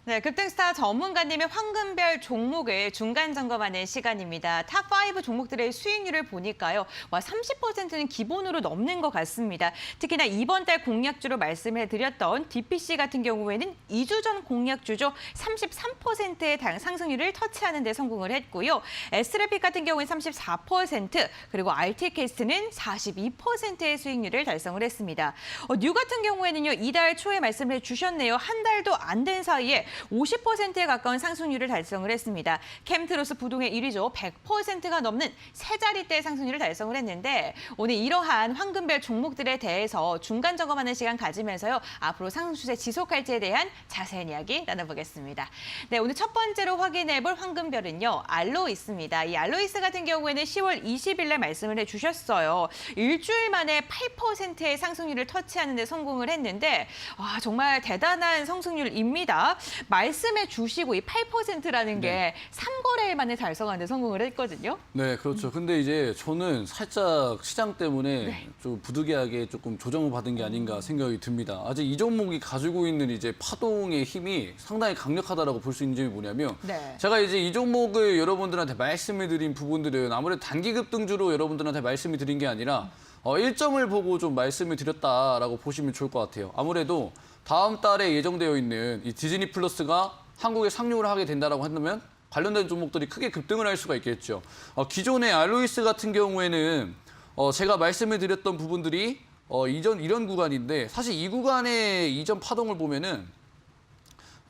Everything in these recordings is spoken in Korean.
네, 급등스타 전문가님의 황금별 종목을 중간 점검하는 시간입니다. 탑5 종목들의 수익률을 보니까요. 30%는 기본으로 넘는 것 같습니다. 특히나 이번 달 공약주로 말씀을 드렸던 DPC 같은 경우에는 2주 전 공약주죠. 33%의 상승률을 터치하는 데 성공을 했고요. 에스트래픽 같은 경우는 34%, 그리고 RT캐스트는 42%의 수익률을 달성을 했습니다. 뉴 같은 경우에는요. 이달 초에 말씀을 주셨네요. 한 달도 안 된 사이에 50%에 가까운 상승률을 달성을 했습니다. 캠트로스 부동의 1위죠. 100%가 넘는 세 자리대 상승률을 달성을 했는데 오늘 이러한 황금별 종목들에 대해서 중간 점검하는 시간 가지면서요. 앞으로 상승 추세 지속할지에 대한 자세한 이야기 나눠보겠습니다. 네, 오늘 첫 번째로 확인해볼 황금별은요. 알로이스입니다. 이 알로이스 같은 경우에는 10월 20일 날 말씀을 해주셨어요. 일주일 만에 8%의 상승률을 터치하는 데 성공을 했는데 정말 대단한 상승률입니다. 말씀해 주시고 이 8%라는 게 3거래일 만에 달성하는 데 성공을 했거든요. 네, 그렇죠. 근데 이제 저는 살짝 시장 때문에 좀 부득이하게 조금 조정을 받은 게 아닌가 생각이 듭니다. 아직 이 종목이 가지고 있는 이제 파동의 힘이 상당히 강력하다라고 볼 수 있는 점이 뭐냐면 제가 이제 이 종목을 여러분들한테 말씀을 드린 부분들은 아무래도 단기 급등주로 여러분들한테 말씀을 드린 게 아니라 일정을 보고 좀 말씀을 드렸다라고 보시면 좋을 것 같아요. 아무래도 다음 달에 예정되어 있는 이 디즈니 플러스가 한국에 상륙을 하게 된다라고 한다면 관련된 종목들이 크게 급등을 할 수가 있겠죠. 기존의 알로이스 같은 경우에는 제가 말씀을 드렸던 부분들이 이런 구간인데 사실 이 구간의 이전 파동을 보면은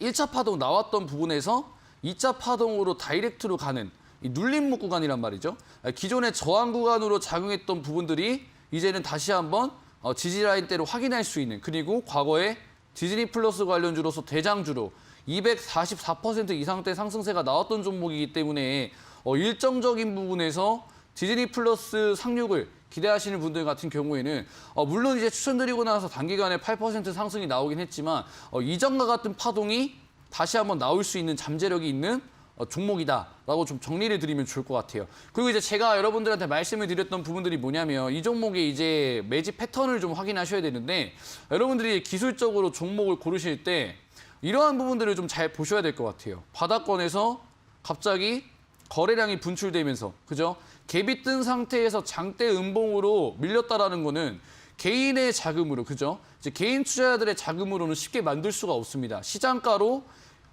1차 파동 나왔던 부분에서 2차 파동으로 다이렉트로 가는 이 눌림목 구간이란 말이죠. 기존의 저항 구간으로 작용했던 부분들이 이제는 다시 한번 지지라인대로 확인할 수 있는, 그리고 과거에 디즈니 플러스 관련주로서 대장주로 244% 이상대 상승세가 나왔던 종목이기 때문에 일정적인 부분에서 디즈니 플러스 상륙을 기대하시는 분들 같은 경우에는 물론 이제 추천드리고 나서 단기간에 8% 상승이 나오긴 했지만 이전과 같은 파동이 다시 한번 나올 수 있는 잠재력이 있는 종목이다라고 좀 정리를 드리면 좋을 것 같아요. 그리고 이제 제가 여러분들한테 말씀을 드렸던 부분들이 뭐냐면 이 종목의 이제 매집 패턴을 좀 확인하셔야 되는데 여러분들이 기술적으로 종목을 고르실 때 이러한 부분들을 좀 잘 보셔야 될 것 같아요. 바닥권에서 갑자기 거래량이 분출되면서, 그죠? 갭이 뜬 상태에서 장대 음봉으로 밀렸다라는 거는 개인의 자금으로, 그죠? 이제 개인 투자자들의 자금으로는 쉽게 만들 수가 없습니다. 시장가로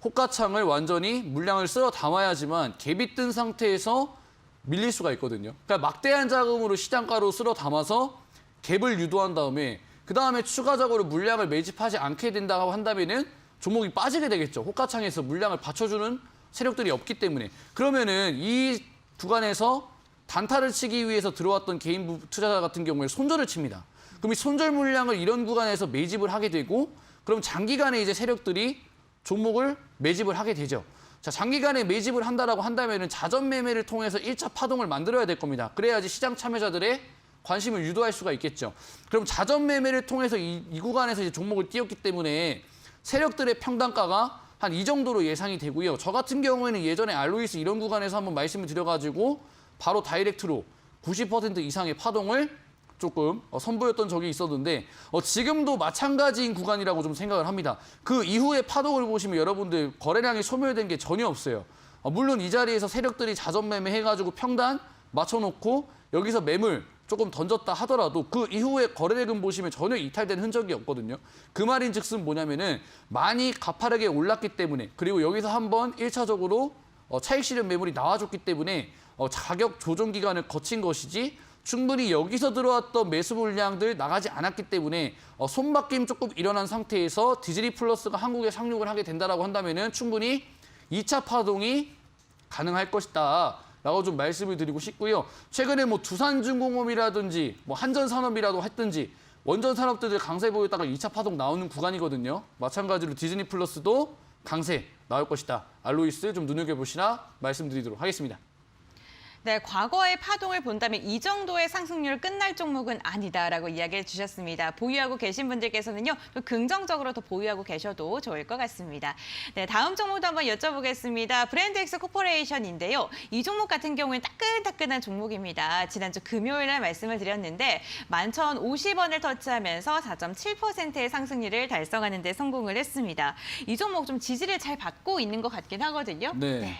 호가창을 완전히 물량을 쓸어 담아야지만 갭이 뜬 상태에서 밀릴 수가 있거든요. 그러니까 막대한 자금으로 시장가로 쓸어 담아서 갭을 유도한 다음에 그 다음에 추가적으로 물량을 매집하지 않게 된다고 한다면은 종목이 빠지게 되겠죠. 호가창에서 물량을 받쳐주는 세력들이 없기 때문에. 그러면은 이 구간에서 단타를 치기 위해서 들어왔던 개인 투자자 같은 경우에 손절을 칩니다. 그럼 이 손절 물량을 이런 구간에서 매집을 하게 되고, 그럼 장기간에 이제 세력들이 종목을 매집을 하게 되죠. 자, 장기간에 매집을 한다라고 한다면은 자전 매매를 통해서 1차 파동을 만들어야 될 겁니다. 그래야지 시장 참여자들의 관심을 유도할 수가 있겠죠. 그럼 자전 매매를 통해서 이 구간에서 이제 종목을 띄웠기 때문에 세력들의 평단가가 한 이 정도로 예상이 되고요. 저 같은 경우에는 예전에 알로이스 이런 구간에서 한번 말씀을 드려가지고 바로 다이렉트로 90% 이상의 파동을 조금 선보였던 적이 있었는데 지금도 마찬가지인 구간이라고 좀 생각을 합니다. 그 이후에 파동을 보시면 여러분들 거래량이 소멸된 게 전혀 없어요. 물론 이 자리에서 세력들이 자전 매매해가지고 평단 맞춰놓고 여기서 매물 조금 던졌다 하더라도 그 이후에 거래대금 보시면 전혀 이탈된 흔적이 없거든요. 그 말인즉슨 뭐냐면은 많이 가파르게 올랐기 때문에, 그리고 여기서 한번 1차적으로 차익 실현 매물이 나와줬기 때문에 가격 조정 기간을 거친 것이지 충분히 여기서 들어왔던 매수 물량들 나가지 않았기 때문에 손바뀜 조금 일어난 상태에서 디즈니 플러스가 한국에 상륙을 하게 된다라고 한다면은 충분히 2차 파동이 가능할 것이다 라고 좀 말씀을 드리고 싶고요. 최근에 뭐 두산중공업이라든지 뭐 한전산업이라도 했든지 원전 산업들이 강세 보였다가 2차 파동 나오는 구간이거든요. 마찬가지로 디즈니 플러스도 강세 나올 것이다. 알로이스 좀 눈여겨보시라 말씀드리도록 하겠습니다. 네, 과거의 파동을 본다면 이 정도의 상승률 끝날 종목은 아니다라고 이야기해 주셨습니다. 보유하고 계신 분들께서는요, 또 긍정적으로 더 보유하고 계셔도 좋을 것 같습니다. 네, 다음 종목도 한번 여쭤보겠습니다. 브랜드엑스 코퍼레이션인데요. 이 종목 같은 경우에는 따끈따끈한 종목입니다. 지난주 금요일 날 말씀을 드렸는데 11,050원을 터치하면서 4.7%의 상승률을 달성하는 데 성공을 했습니다. 이 종목 좀 지지를 잘 받고 있는 것 같긴 하거든요. 네.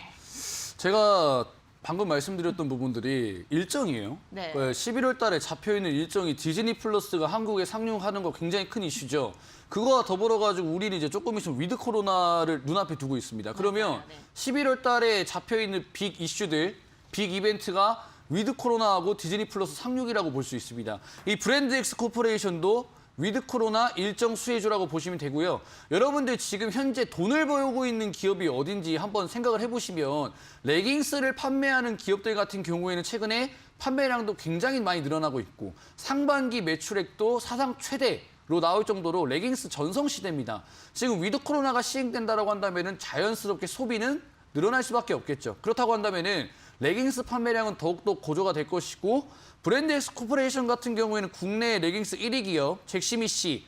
제가 방금 말씀드렸던 부분들이 일정이에요. 네. 11월 달에 잡혀있는 일정이 디즈니 플러스가 한국에 상륙하는 거 굉장히 큰 이슈죠. 그거와 더불어가지고 우리는 이제 조금 있으면 위드 코로나를 눈앞에 두고 있습니다. 그러면 맞아요. 네. 11월 달에 잡혀있는 빅 이슈들, 빅 이벤트가 위드 코로나하고 디즈니 플러스 상륙이라고 볼 수 있습니다. 이 브랜드엑스 코퍼레이션도 위드 코로나 일정 수혜주라고 보시면 되고요. 여러분들 지금 현재 돈을 벌고 있는 기업이 어딘지 한번 생각을 해보시면 레깅스를 판매하는 기업들 같은 경우에는 최근에 판매량도 굉장히 많이 늘어나고 있고 상반기 매출액도 사상 최대로 나올 정도로 레깅스 전성시대입니다. 지금 위드 코로나가 시행된다고 한다면 자연스럽게 소비는 늘어날 수밖에 없겠죠. 그렇다고 한다면 레깅스 판매량은 더욱더 고조가 될 것이고 브랜드엑스 코퍼레이션 같은 경우에는 국내 레깅스 1위 기업 잭시미 씨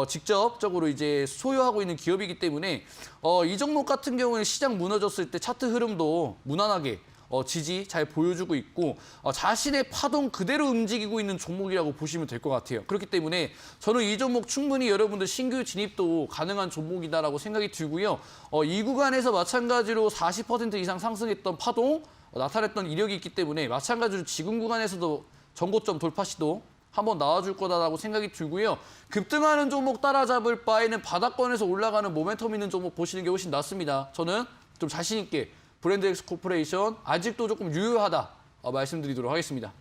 직접적으로 이제 소유하고 있는 기업이기 때문에 이 종목 같은 경우에는 시장 무너졌을 때 차트 흐름도 무난하게 지지 잘 보여주고 있고 자신의 파동 그대로 움직이고 있는 종목이라고 보시면 될 것 같아요. 그렇기 때문에 저는 이 종목 충분히 여러분들 신규 진입도 가능한 종목이다라고 생각이 들고요. 이 구간에서 마찬가지로 40% 이상 상승했던 파동 나타냈던 이력이 있기 때문에 마찬가지로 지금 구간에서도 전고점 돌파 시도 한번 나와줄 거다라고 생각이 들고요. 급등하는 종목 따라잡을 바에는 바닥권에서 올라가는 모멘텀 있는 종목 보시는 게 훨씬 낫습니다. 저는 좀 자신 있게 브랜드엑스 코퍼레이션 아직도 조금 유효하다 말씀드리도록 하겠습니다.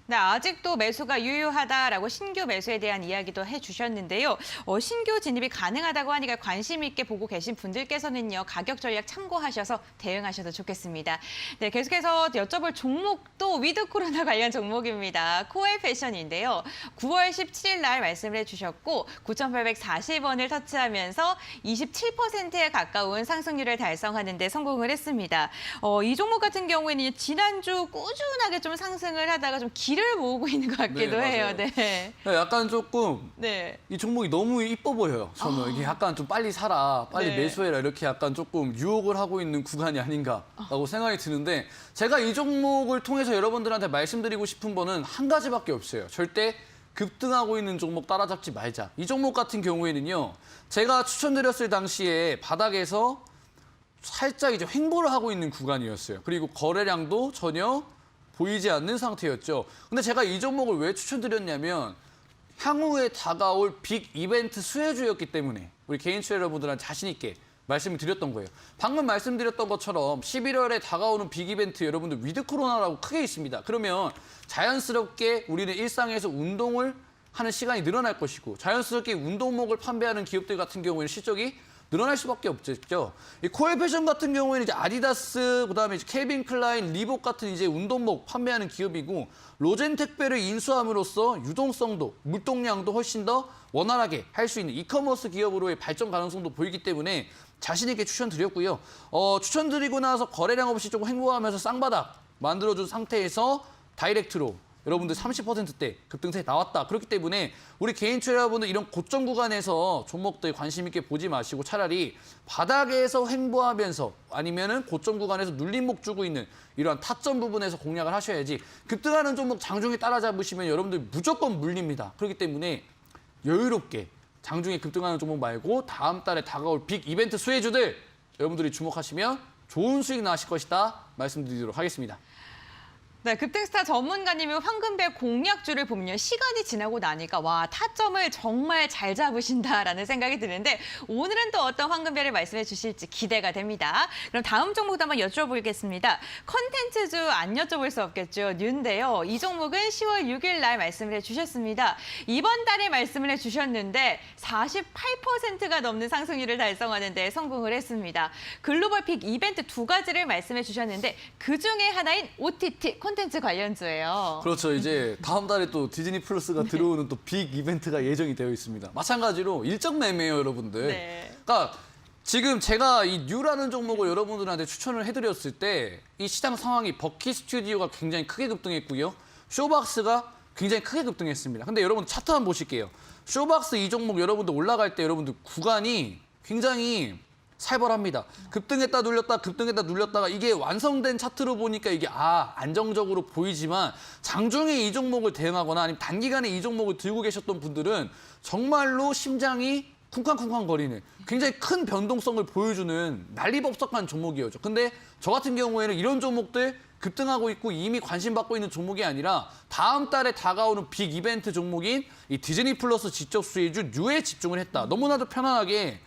네, 아직도 매수가 유효하다라고 신규 매수에 대한 이야기도 해주셨는데요. 신규 진입이 가능하다고 하니까 관심 있게 보고 계신 분들께서는요. 가격 전략 참고하셔서 대응하셔도 좋겠습니다. 네, 계속해서 여쭤볼 종목도 위드 코로나 관련 종목입니다. 코엘 패션인데요. 9월 17일 날 말씀을 해주셨고 9,840원을 터치하면서 27%에 가까운 상승률을 달성하는 데 성공을 했습니다. 이 종목 같은 경우에는 지난주 꾸준하게 좀 상승을 하다가 좀 길을 모으고 있는 것 같기도 네, 해요. 맞아요. 네. 약간 조금 네. 이 종목이 너무 이뻐 보여요. 저는 이게 약간 좀 빨리 사라, 빨리 네. 매수해라 이렇게 약간 조금 유혹을 하고 있는 구간이 아닌가라고 생각이 드는데 제가 이 종목을 통해서 여러분들한테 말씀드리고 싶은 거는 한 가지밖에 없어요. 절대 급등하고 있는 종목 따라잡지 말자. 이 종목 같은 경우에는요. 제가 추천드렸을 당시에 바닥에서 살짝 이제 횡보를 하고 있는 구간이었어요. 그리고 거래량도 전혀 보이지 않는 상태였죠. 근데 제가 이 종목을 왜 추천드렸냐면 향후에 다가올 빅 이벤트 수혜주였기 때문에 우리 개인투자 여러분들한테 자신 있게 말씀을 드렸던 거예요. 방금 말씀드렸던 것처럼 11월에 다가오는 빅 이벤트 여러분들 위드 코로나라고 크게 있습니다. 그러면 자연스럽게 우리는 일상에서 운동을 하는 시간이 늘어날 것이고 자연스럽게 운동복을 판매하는 기업들 같은 경우에는 실적이 늘어날 수밖에 없겠죠. 이 코엘 패션 같은 경우에는 이제 아디다스, 그다음에 이제 켈빈 클라인, 리복 같은 이제 운동복 판매하는 기업이고 로젠 택배를 인수함으로써 유동성도 물동량도 훨씬 더 원활하게 할 수 있는 이커머스 기업으로의 발전 가능성도 보이기 때문에 자신 있게 추천드렸고요. 추천드리고 나서 거래량 없이 조금 횡보하면서 쌍바닥 만들어준 상태에서 다이렉트로 여러분들 30%대 급등세 나왔다. 그렇기 때문에 우리 개인 투자자분들 이런 고점 구간에서 종목들 관심 있게 보지 마시고 차라리 바닥에서 횡보하면서 아니면은 고점 구간에서 눌림목 주고 있는 이러한 타점 부분에서 공략을 하셔야지 급등하는 종목 장중에 따라잡으시면 여러분들 무조건 물립니다. 그렇기 때문에 여유롭게 장중에 급등하는 종목 말고 다음 달에 다가올 빅 이벤트 수혜주들 여러분들이 주목하시면 좋은 수익 나실 것이다 말씀드리도록 하겠습니다. 네, 급등스타 전문가님이 황금별 공략주를 보면요. 시간이 지나고 나니까 와 타점을 정말 잘 잡으신다라는 생각이 드는데 오늘은 또 어떤 황금별을 말씀해 주실지 기대가 됩니다. 그럼 다음 종목도 한번 여쭤보겠습니다. 컨텐츠주 안 여쭤볼 수 없겠죠. 뉴인데요. 이 종목은 10월 6일 날 말씀을 해주셨습니다. 이번 달에 말씀을 해주셨는데 48%가 넘는 상승률을 달성하는 데 성공을 했습니다. 글로벌 픽 이벤트 두 가지를 말씀해 주셨는데 그중에 하나인 OTT 콘텐츠 관련주예요. 그렇죠. 이제 다음 달에 또 디즈니 플러스가 들어오는 또 빅 이벤트가 예정이 되어 있습니다. 마찬가지로 일정 매매예요, 여러분들. 네. 그러니까 지금 제가 이 뉴라는 종목을 여러분들한테 추천을 해드렸을 때 이 시장 상황이 버킷 스튜디오가 굉장히 크게 급등했고요. 쇼박스가 굉장히 크게 급등했습니다. 근데 여러분 차트 한번 보실게요. 쇼박스 이 종목 여러분들 올라갈 때 여러분들 구간이 굉장히 살벌합니다. 급등했다 눌렸다 급등했다 눌렸다가 이게 완성된 차트로 보니까 이게 안정적으로 보이지만 장중에 이 종목을 대응하거나 아니면 단기간에 이 종목을 들고 계셨던 분들은 정말로 심장이 쿵쾅쿵쾅 거리는 굉장히 큰 변동성을 보여주는 난리법석한 종목이었죠. 근데 저 같은 경우에는 이런 종목들 급등하고 있고 이미 관심받고 있는 종목이 아니라 다음 달에 다가오는 빅 이벤트 종목인 이 디즈니 플러스 지적 수혜주 뉴에 집중을 했다. 너무나도 편안하게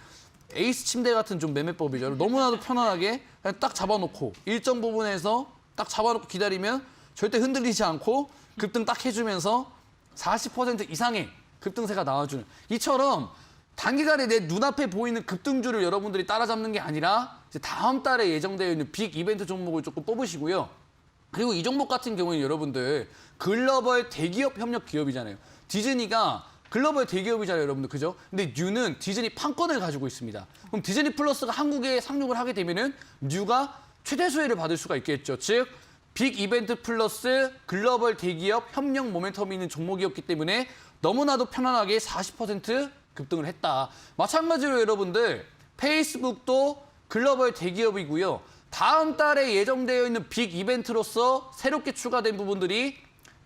에이스 침대 같은 좀 매매법이죠. 너무나도 편안하게 그냥 딱 잡아놓고 일정 부분에서 딱 잡아놓고 기다리면 절대 흔들리지 않고 급등 딱 해주면서 40% 이상의 급등세가 나와주는 이처럼 단기간에 내 눈앞에 보이는 급등주를 여러분들이 따라잡는 게 아니라 이제 다음 달에 예정되어 있는 빅 이벤트 종목을 조금 뽑으시고요. 그리고 이 종목 같은 경우는 여러분들 글로벌 대기업 협력 기업이잖아요. 디즈니가 글로벌 대기업이잖아요, 여러분들. 그죠? 근데 뉴는 디즈니 판권을 가지고 있습니다. 그럼 디즈니 플러스가 한국에 상륙을 하게 되면은 뉴가 최대 수혜를 받을 수가 있겠죠. 즉, 빅 이벤트 플러스 글로벌 대기업 협력 모멘텀이 있는 종목이었기 때문에 너무나도 편안하게 40% 급등을 했다. 마찬가지로 여러분들 페이스북도 글로벌 대기업이고요. 다음 달에 예정되어 있는 빅 이벤트로서 새롭게 추가된 부분들이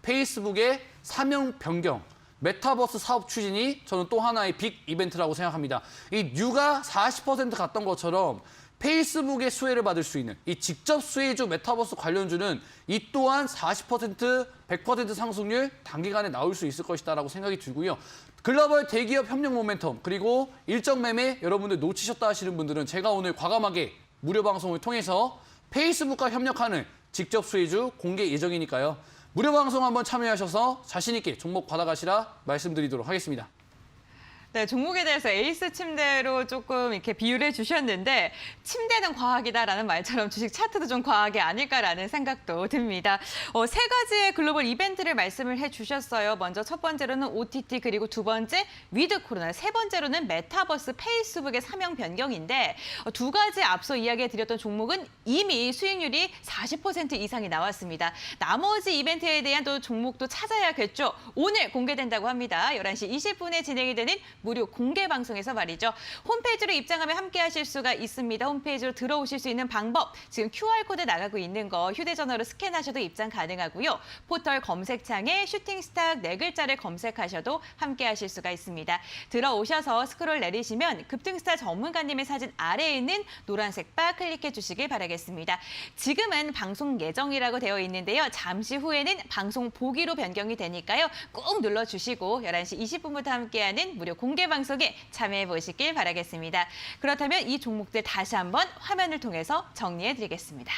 페이스북의 사명 변경, 메타버스 사업 추진이 저는 또 하나의 빅 이벤트라고 생각합니다. 이 뉴가 40% 갔던 것처럼 페이스북의 수혜를 받을 수 있는 이 직접 수혜주 메타버스 관련주는 이 또한 40%, 100% 상승률 단기간에 나올 수 있을 것이다라고 생각이 들고요. 글로벌 대기업 협력 모멘텀 그리고 일정 매매 여러분들 놓치셨다 하시는 분들은 제가 오늘 과감하게 무료 방송을 통해서 페이스북과 협력하는 직접 수혜주 공개 예정이니까요. 무료 방송 한번 참여하셔서 자신 있게 종목 받아가시라 말씀드리도록 하겠습니다. 네, 종목에 대해서 에이스 침대로 조금 이렇게 비유를 해주셨는데 침대는 과학이다라는 말처럼 주식 차트도 좀 과학이 아닐까라는 생각도 듭니다. 세 가지의 글로벌 이벤트를 말씀을 해주셨어요. 먼저 첫 번째로는 OTT 그리고 두 번째 위드 코로나, 세 번째로는 메타버스 페이스북의 사명 변경인데 두 가지 앞서 이야기해드렸던 종목은 이미 수익률이 40% 이상이 나왔습니다. 나머지 이벤트에 대한 또 종목도 찾아야겠죠. 오늘 공개된다고 합니다. 11시 20분에 진행이 되는 무료 공개 방송에서 말이죠. 홈페이지로 입장하면 함께 하실 수가 있습니다. 홈페이지로 들어오실 수 있는 방법, 지금 QR코드 나가고 있는 거 휴대전화로 스캔하셔도 입장 가능하고요. 포털 검색창에 슈팅스탁 4글자를 검색하셔도 함께 하실 수가 있습니다. 들어오셔서 스크롤 내리시면 급등스타 전문가님의 사진 아래에 있는 노란색 바 클릭해 주시길 바라겠습니다. 지금은 방송 예정이라고 되어 있는데요. 잠시 후에는 방송 보기로 변경이 되니까요. 꼭 눌러주시고 11시 20분부터 함께하는 무료 공개 방송에 참여해 보시길 바라겠습니다. 그렇다면 이 종목들 다시 한번 화면을 통해서 정리해 드리겠습니다.